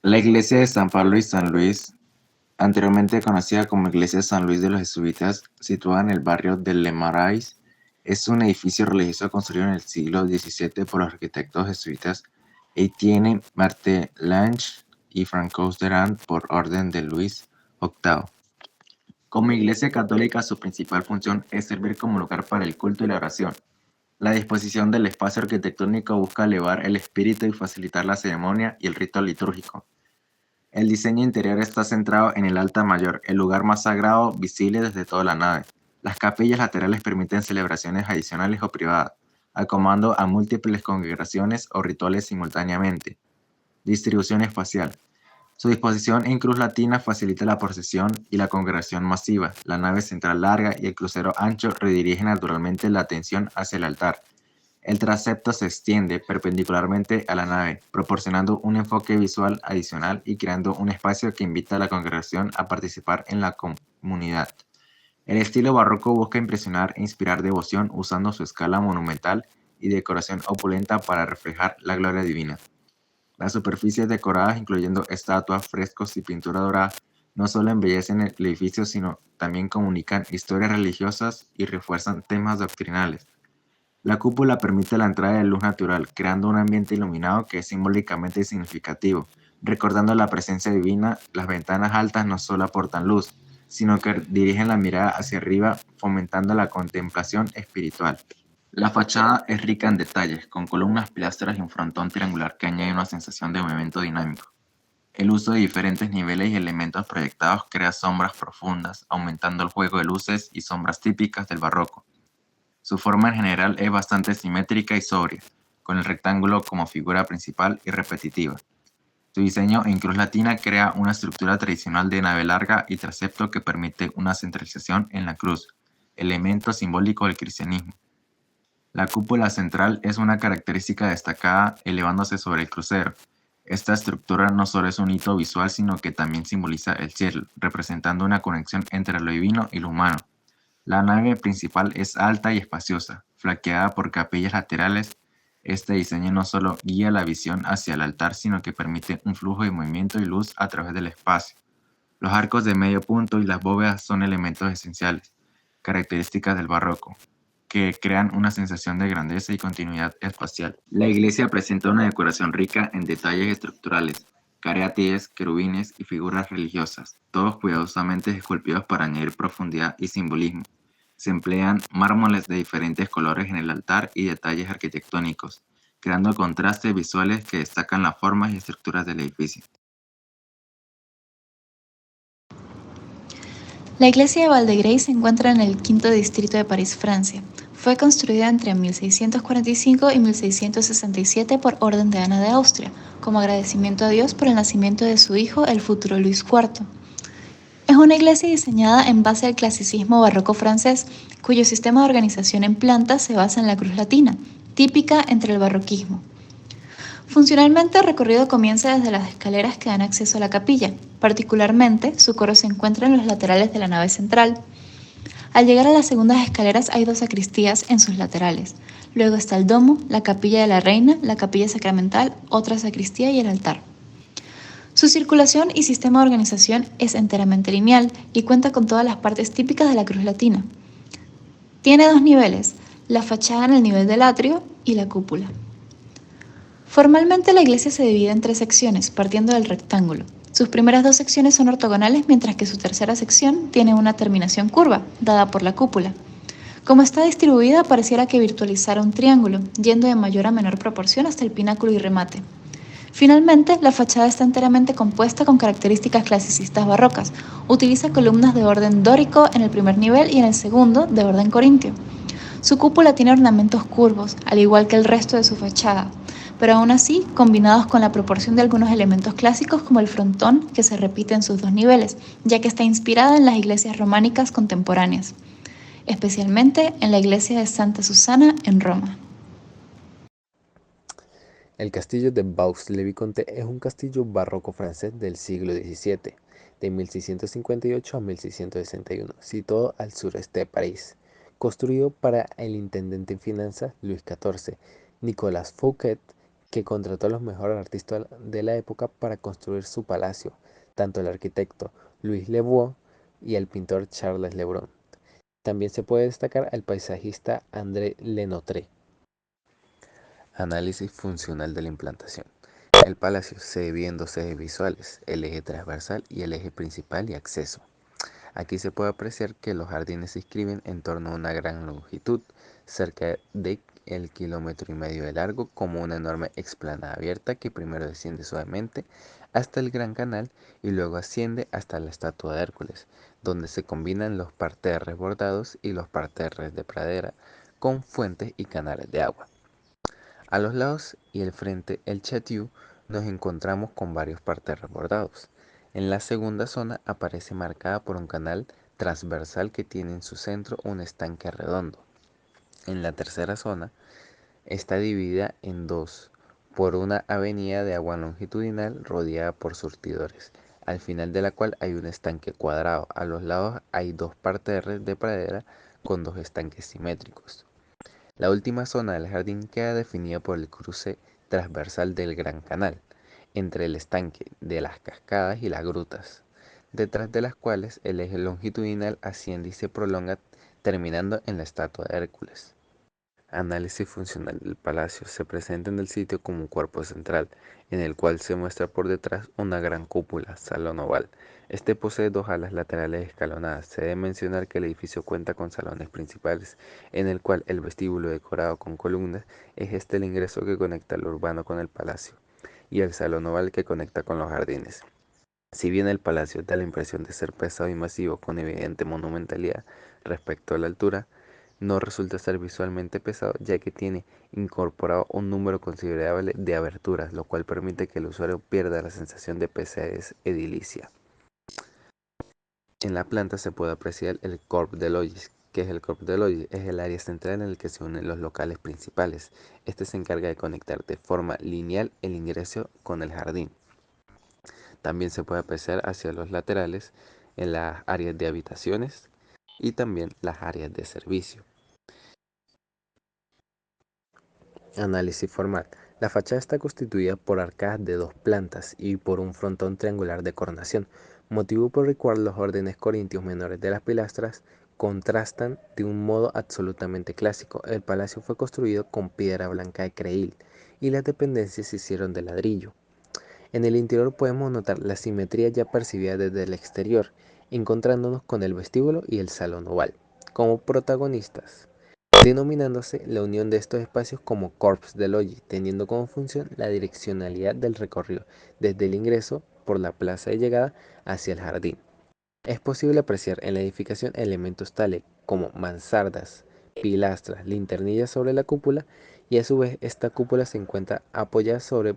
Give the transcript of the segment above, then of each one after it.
La iglesia de San Pablo y San Luis, anteriormente conocida como Iglesia de San Luis de los Jesuitas, situada en el barrio de Le Marais, es un edificio religioso construido en el siglo XVII por los arquitectos jesuitas Etienne Martelange y Francois Durand por orden de Luis VIII. Como iglesia católica, su principal función es servir como lugar para el culto y la oración. La disposición del espacio arquitectónico busca elevar el espíritu y facilitar la ceremonia y el rito litúrgico. El diseño interior está centrado en el altar mayor, el lugar más sagrado visible desde toda la nave. Las capillas laterales permiten celebraciones adicionales o privadas, acomodando a múltiples congregaciones o rituales simultáneamente. Distribución espacial. Su disposición en cruz latina facilita la procesión y la congregación masiva. La nave central larga y el crucero ancho redirigen naturalmente la atención hacia el altar. El transepto se extiende perpendicularmente a la nave, proporcionando un enfoque visual adicional y creando un espacio que invita a la congregación a participar en la comunidad. El estilo barroco busca impresionar e inspirar devoción usando su escala monumental y decoración opulenta para reflejar la gloria divina. Las superficies decoradas, incluyendo estatuas, frescos y pintura dorada, no solo embellecen el edificio, sino también comunican historias religiosas y refuerzan temas doctrinales. La cúpula permite la entrada de luz natural, creando un ambiente iluminado que es simbólicamente significativo. Recordando la presencia divina, las ventanas altas no solo aportan luz, sino que dirigen la mirada hacia arriba, fomentando la contemplación espiritual. La fachada es rica en detalles, con columnas, pilastras y un frontón triangular que añade una sensación de movimiento dinámico. El uso de diferentes niveles y elementos proyectados crea sombras profundas, aumentando el juego de luces y sombras típicas del barroco. Su forma en general es bastante simétrica y sobria, con el rectángulo como figura principal y repetitiva. Su diseño en cruz latina crea una estructura tradicional de nave larga y transepto que permite una centralización en la cruz, elemento simbólico del cristianismo. La cúpula central es una característica destacada elevándose sobre el crucero. Esta estructura no solo es un hito visual, sino que también simboliza el cielo, representando una conexión entre lo divino y lo humano. La nave principal es alta y espaciosa, flanqueada por capillas laterales. Este diseño no solo guía la visión hacia el altar, sino que permite un flujo de movimiento y luz a través del espacio. Los arcos de medio punto y las bóvedas son elementos esenciales, características del barroco, que crean una sensación de grandeza y continuidad espacial. La iglesia presenta una decoración rica en detalles estructurales, cariátides, querubines y figuras religiosas, todos cuidadosamente esculpidos para añadir profundidad y simbolismo. Se emplean mármoles de diferentes colores en el altar y detalles arquitectónicos, creando contrastes visuales que destacan las formas y estructuras del edificio. La iglesia de Val-de-Grey se encuentra en el quinto distrito de París, Francia. Fue construida entre 1645 y 1667 por orden de Ana de Austria, como agradecimiento a Dios por el nacimiento de su hijo, el futuro Luis IV. Es una iglesia diseñada en base al clasicismo barroco francés, cuyo sistema de organización en planta se basa en la cruz latina, típica entre el barroquismo. Funcionalmente, el recorrido comienza desde las escaleras que dan acceso a la capilla. Particularmente, su coro se encuentra en los laterales de la nave central. Al llegar a las segundas escaleras hay dos sacristías en sus laterales. Luego está el domo, la capilla de la reina, la capilla sacramental, otra sacristía y el altar. Su circulación y sistema de organización es enteramente lineal y cuenta con todas las partes típicas de la cruz latina. Tiene dos niveles, la fachada en el nivel del atrio y la cúpula. Formalmente la iglesia se divide en tres secciones, partiendo del rectángulo. Sus primeras dos secciones son ortogonales, mientras que su tercera sección tiene una terminación curva, dada por la cúpula. Como está distribuida, pareciera que virtualizara un triángulo, yendo de mayor a menor proporción hasta el pináculo y remate. Finalmente, la fachada está enteramente compuesta con características clasicistas barrocas. Utiliza columnas de orden dórico en el primer nivel y en el segundo de orden corintio. Su cúpula tiene ornamentos curvos, al igual que el resto de su fachada, pero aún así combinados con la proporción de algunos elementos clásicos como el frontón, que se repite en sus dos niveles, ya que está inspirada en las iglesias románicas contemporáneas, especialmente en la iglesia de Santa Susana en Roma. El castillo de Vaux-le-Vicomte es un castillo barroco francés del siglo XVII, de 1658 a 1661, situado al sureste de París. Construido para el intendente en finanzas Luis XIV, Nicolas Fouquet, que contrató a los mejores artistas de la época para construir su palacio, tanto el arquitecto Louis Le Beau y el pintor Charles Le Brun. También se puede destacar al paisajista André Lenotre. Análisis funcional de la implantación. El palacio se divide en dos ejes visuales, el eje transversal y el eje principal y acceso. Aquí se puede apreciar que los jardines se inscriben en torno a una gran longitud, cerca de el 1,5 kilómetros de largo, como una enorme explanada abierta que primero desciende suavemente hasta el Gran Canal y luego asciende hasta la estatua de Hércules, donde se combinan los parterres bordados y los parterres de pradera con fuentes y canales de agua. A los lados y el frente, el Château, nos encontramos con varios parterres bordados. En la segunda zona aparece marcada por un canal transversal que tiene en su centro un estanque redondo. En la tercera zona está dividida en dos por una avenida de agua longitudinal rodeada por surtidores, al final de la cual hay un estanque cuadrado. A los lados hay dos parterres de pradera con dos estanques simétricos. La última zona del jardín queda definida por el cruce transversal del Gran Canal, entre el estanque de las cascadas y las grutas, detrás de las cuales el eje longitudinal asciende y se prolonga terminando en la estatua de Hércules. Análisis funcional del palacio. Se presenta en el sitio como un cuerpo central, en el cual se muestra por detrás una gran cúpula, salón oval. Este posee dos alas laterales escalonadas. Se debe mencionar que el edificio cuenta con salones principales, en el cual el vestíbulo decorado con columnas es el ingreso que conecta lo urbano con el palacio, y el salón oval que conecta con los jardines. Si bien el palacio da la impresión de ser pesado y masivo con evidente monumentalidad respecto a la altura, no resulta ser visualmente pesado, ya que tiene incorporado un número considerable de aberturas, lo cual permite que el usuario pierda la sensación de pesadez edilicia. En la planta se puede apreciar el Corps de Logis. ¿Qué es el Corps de Logis? Es el área central en el que se unen los locales principales. Este se encarga de conectar de forma lineal el ingreso con el jardín. También se puede apreciar hacia los laterales en las áreas de habitaciones y también las áreas de servicio. Análisis formal. La fachada está constituida por arcadas de dos plantas y por un frontón triangular de coronación, motivo por el cual los órdenes corintios menores de las pilastras contrastan de un modo absolutamente clásico. El palacio fue construido con piedra blanca de Creil y las dependencias se hicieron de ladrillo. En el interior podemos notar la simetría ya percibida desde el exterior, encontrándonos con el vestíbulo y el salón oval como protagonistas, denominándose la unión de estos espacios como Corps de Logis, teniendo como función la direccionalidad del recorrido desde el ingreso por la plaza de llegada hacia el jardín. Es posible apreciar en la edificación elementos tales como mansardas, pilastras, linternillas sobre la cúpula, y a su vez esta cúpula se encuentra apoyada sobre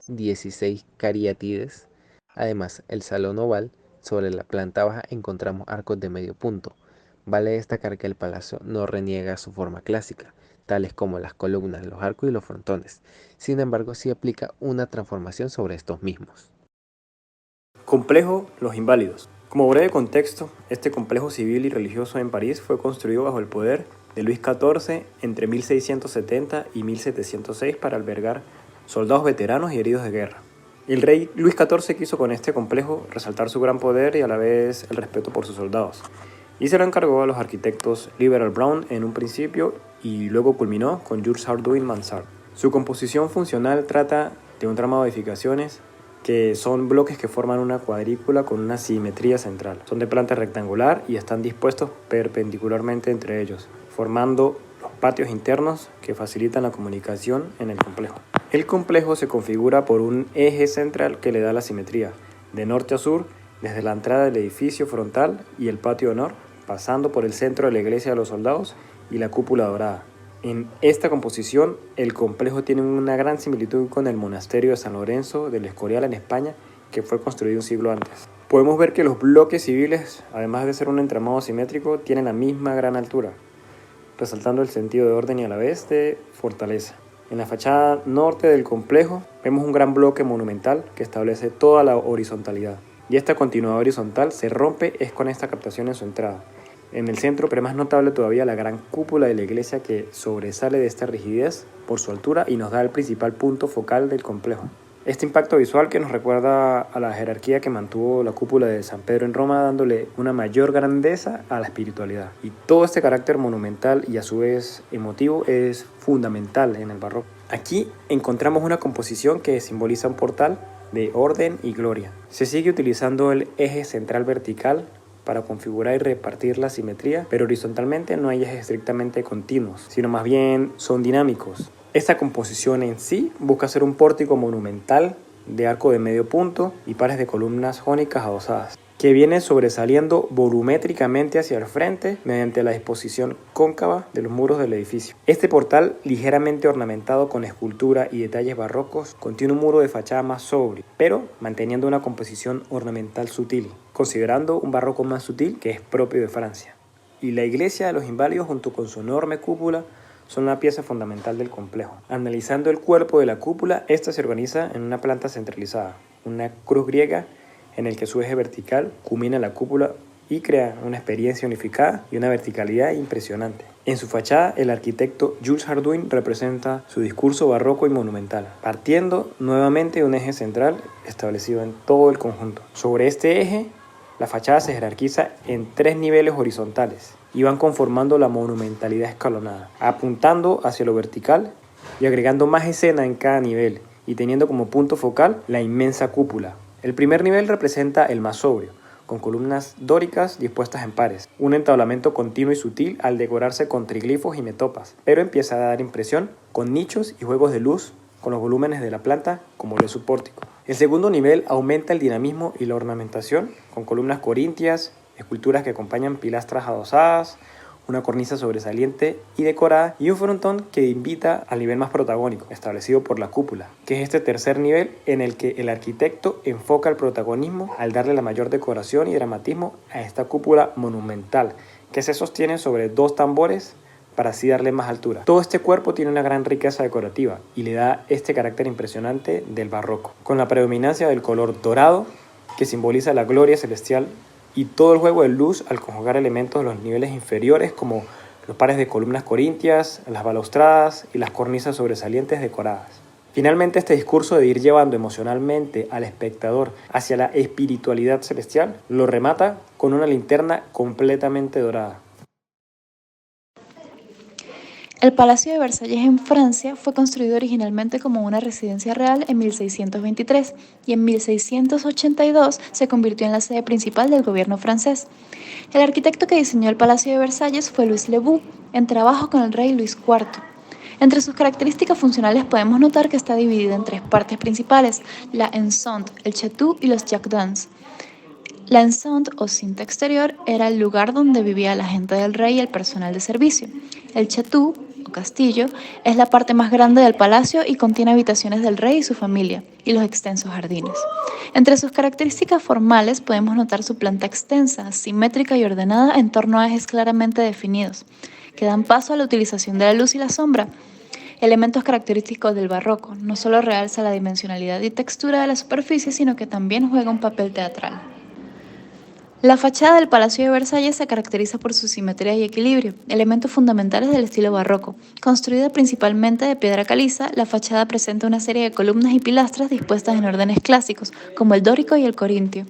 16 cariátides. Además, el salón oval, sobre la planta baja encontramos arcos de medio punto. Vale destacar que el palacio no reniega su forma clásica, tales como las columnas, los arcos y los frontones. Sin embargo, sí aplica una transformación sobre estos mismos. Complejo Los Inválidos. Como breve contexto, este complejo civil y religioso en París fue construido bajo el poder de Luis XIV entre 1670 y 1706 para albergar soldados veteranos y heridos de guerra. El rey Luis XIV quiso con este complejo resaltar su gran poder y a la vez el respeto por sus soldados, y se lo encargó a los arquitectos Liberal Brown en un principio y luego culminó con Jules Hardouin Mansart. Su composición funcional trata de un tramado de edificaciones que son bloques que forman una cuadrícula con una simetría central. Son de planta rectangular y están dispuestos perpendicularmente entre ellos, formando los patios internos que facilitan la comunicación en el complejo. El complejo se configura por un eje central que le da la simetría, de norte a sur, desde la entrada del edificio frontal y el patio de honor, pasando por el centro de la iglesia de los soldados y la cúpula dorada. En esta composición, el complejo tiene una gran similitud con el monasterio de San Lorenzo del Escorial en España, que fue construido un siglo antes. Podemos ver que los bloques civiles, además de ser un entramado simétrico, tienen la misma gran altura, resaltando el sentido de orden y a la vez de fortaleza. En la fachada norte del complejo vemos un gran bloque monumental que establece toda la horizontalidad. Y esta continuidad horizontal se rompe es con esta captación en su entrada. En el centro, pero es más notable todavía la gran cúpula de la iglesia que sobresale de esta rigidez por su altura y nos da el principal punto focal del complejo. Este impacto visual que nos recuerda a la jerarquía que mantuvo la cúpula de San Pedro en Roma, dándole una mayor grandeza a la espiritualidad. Y todo este carácter monumental y a su vez emotivo es fundamental en el barroco. Aquí encontramos una composición que simboliza un portal de orden y gloria. Se sigue utilizando el eje central vertical para configurar y repartir la simetría, pero horizontalmente no hay ejes estrictamente continuos, sino más bien son dinámicos. Esta composición en sí busca ser un pórtico monumental de arco de medio punto y pares de columnas jónicas adosadas, que viene sobresaliendo volumétricamente hacia el frente mediante la disposición cóncava de los muros del edificio. Este portal, ligeramente ornamentado con escultura y detalles barrocos, contiene un muro de fachada más sobrio, pero manteniendo una composición ornamental sutil, considerando un barroco más sutil que es propio de Francia. Y la iglesia de los Inválidos, junto con su enorme cúpula, son una pieza fundamental del complejo. Analizando el cuerpo de la cúpula, esta se organiza en una planta centralizada, una cruz griega en el que su eje vertical culmina la cúpula y crea una experiencia unificada y una verticalidad impresionante. En su fachada, el arquitecto Jules Hardouin representa su discurso barroco y monumental, partiendo nuevamente de un eje central establecido en todo el conjunto. Sobre este eje, la fachada se jerarquiza en 3 niveles horizontales y van conformando la monumentalidad escalonada, apuntando hacia lo vertical y agregando más escena en cada nivel y teniendo como punto focal la inmensa cúpula. El primer nivel representa el más sobrio, con columnas dóricas dispuestas en pares, un entablamento continuo y sutil al decorarse con triglifos y metopas, pero empieza a dar impresión con nichos y juegos de luz con los volúmenes de la planta como lo es su pórtico. El segundo nivel aumenta el dinamismo y la ornamentación con columnas corintias, esculturas que acompañan pilastras adosadas, una cornisa sobresaliente y decorada y un frontón que invita al nivel más protagónico, establecido por la cúpula, que es este tercer nivel en el que el arquitecto enfoca el protagonismo al darle la mayor decoración y dramatismo a esta cúpula monumental, que se sostiene sobre 2 tambores para así darle más altura. Todo este cuerpo tiene una gran riqueza decorativa y le da este carácter impresionante del barroco, con la predominancia del color dorado que simboliza la gloria celestial y todo el juego de luz al conjugar elementos de los niveles inferiores como los pares de columnas corintias, las balaustradas y las cornisas sobresalientes decoradas. Finalmente, este discurso de ir llevando emocionalmente al espectador hacia la espiritualidad celestial lo remata con una linterna completamente dorada. El Palacio de Versalles en Francia fue construido originalmente como una residencia real en 1623 y en 1682 se convirtió en la sede principal del gobierno francés. El arquitecto que diseñó el Palacio de Versalles fue Louis le Bourget, en trabajo con el rey Luis IV. Entre sus características funcionales podemos notar que está dividida en 3 partes principales: la enceinte, el château y los jardins. La enceinte o cinta exterior era el lugar donde vivía la gente del rey y el personal de servicio. El château o castillo es la parte más grande del palacio y contiene habitaciones del rey y su familia y los extensos jardines. Entre sus características formales podemos notar su planta extensa, simétrica y ordenada en torno a ejes claramente definidos, que dan paso a la utilización de la luz y la sombra. Elementos característicos del barroco, no solo realza la dimensionalidad y textura de la superficie, sino que también juega un papel teatral. La fachada del Palacio de Versalles se caracteriza por su simetría y equilibrio, elementos fundamentales del estilo barroco. Construida principalmente de piedra caliza, la fachada presenta una serie de columnas y pilastras dispuestas en órdenes clásicos, como el dórico y el corintio.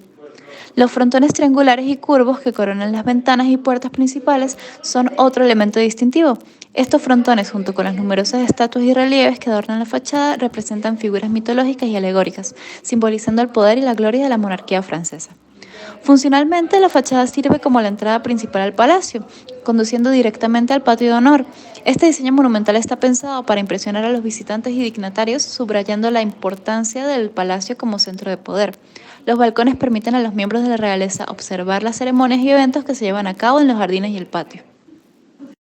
Los frontones triangulares y curvos que coronan las ventanas y puertas principales son otro elemento distintivo. Estos frontones, junto con las numerosas estatuas y relieves que adornan la fachada, representan figuras mitológicas y alegóricas, simbolizando el poder y la gloria de la monarquía francesa. Funcionalmente, la fachada sirve como la entrada principal al palacio, conduciendo directamente al patio de honor. Este diseño monumental está pensado para impresionar a los visitantes y dignatarios, subrayando la importancia del palacio como centro de poder. Los balcones permiten a los miembros de la realeza observar las ceremonias y eventos que se llevan a cabo en los jardines y el patio.